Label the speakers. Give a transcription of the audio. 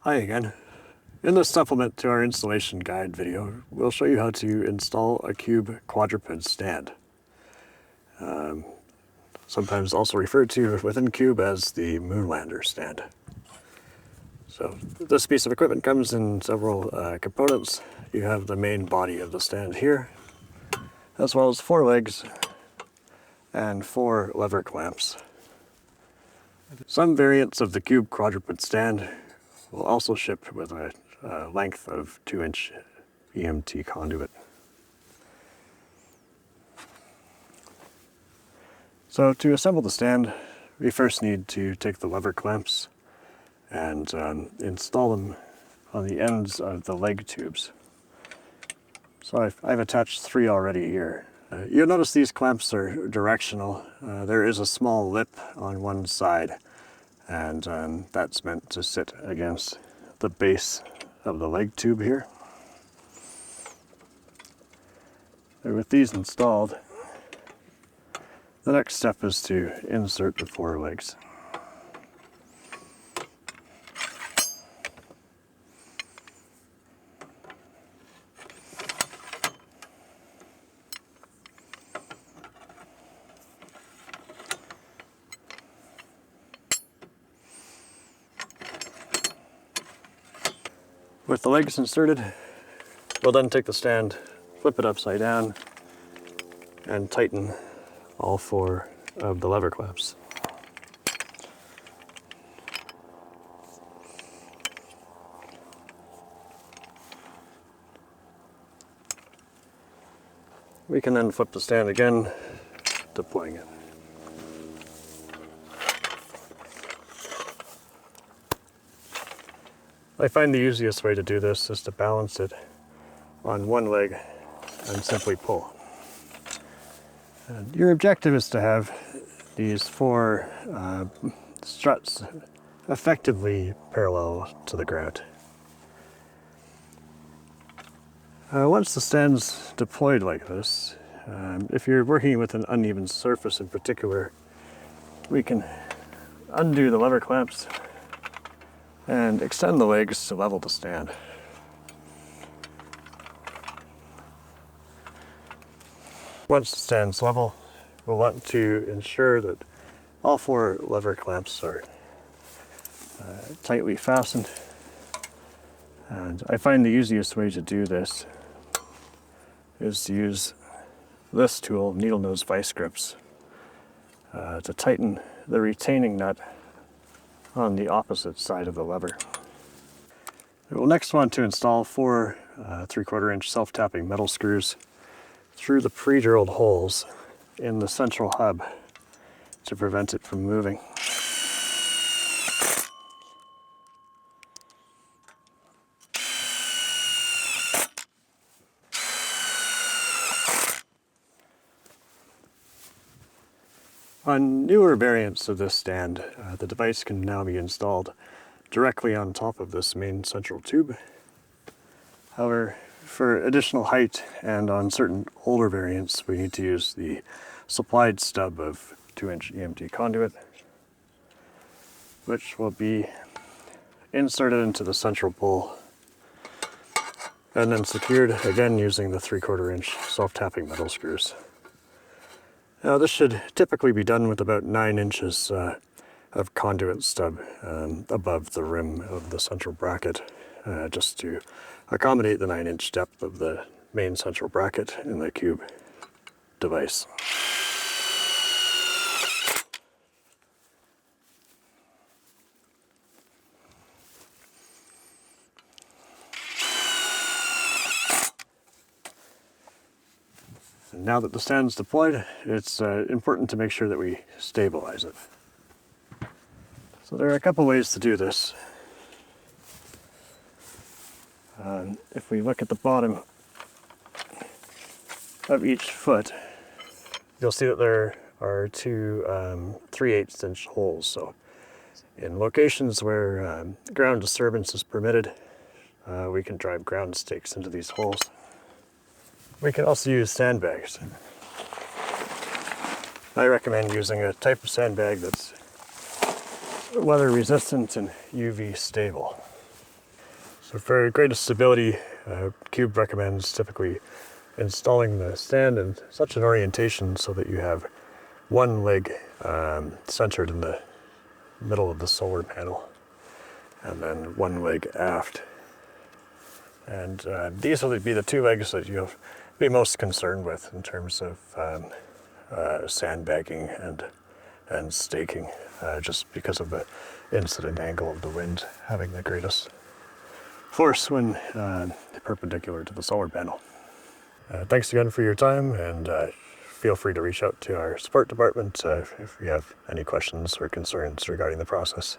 Speaker 1: Hi again. In this supplement to our installation guide video, we'll show you how to install a Qube quadruped stand. Sometimes also referred to within Qube as the Moonlander stand. So this piece of equipment comes in several components. You have the main body of the stand here, as well as 4 legs and 4 lever clamps. Some variants of the Qube quadruped stand will also ship with a length of 2-inch EMT conduit. So to assemble the stand, we first need to take the lever clamps and install them on the ends of the leg tubes. So I've attached 3 already here. You'll notice these clamps are directional. There is a small lip on one side, and that's meant to sit against the base of the leg tube here. And with these installed, the next step is to insert the 4 legs. With the legs inserted, we'll then take the stand, flip it upside down, and tighten all 4 of the lever clamps. We can then flip the stand again, deploying it. I find the easiest way to do this is to balance it on one leg and simply pull. And your objective is to have these 4 struts effectively parallel to the ground. Once the stand's deployed like this, if you're working with an uneven surface in particular, we can undo the lever clamps and extend the legs to level the stand. Once the stand's level, we'll want to ensure that all 4 lever clamps are tightly fastened. And I find the easiest way to do this is to use this tool, needle nose vice grips, to tighten the retaining nut on the opposite side of the lever. We'll next want to install 4 3/4-inch self-tapping metal screws through the pre-drilled holes in the central hub to prevent it from moving. On newer variants of this stand, the device can now be installed directly on top of this main central tube. However, for additional height and on certain older variants, we need to use the supplied stub of 2-inch EMT conduit, which will be inserted into the central bowl and then secured again using the 3/4-inch self-tapping metal screws. Now this should typically be done with about 9 inches of conduit stub above the rim of the central bracket, just to accommodate the 9-inch depth of the main central bracket in the Qube device. Now that the stand's deployed, it's important to make sure that we stabilize it. So there are a couple ways to do this. If we look at the bottom of each foot, you'll see that there are 2 3/8-inch holes. So in locations where ground disturbance is permitted, we can drive ground stakes into these holes. We can also use sandbags. I recommend using a type of sandbag that's weather resistant and UV stable. So for greatest stability, Qube recommends typically installing the stand in such an orientation so that you have one leg centered in the middle of the solar panel, and then one leg aft. And these will be the two legs that you'll be most concerned with in terms of sandbagging and staking, just because of the incident angle of the wind having the greatest force when perpendicular to the solar panel. Thanks again for your time, and feel free to reach out to our support department if you have any questions or concerns regarding the process.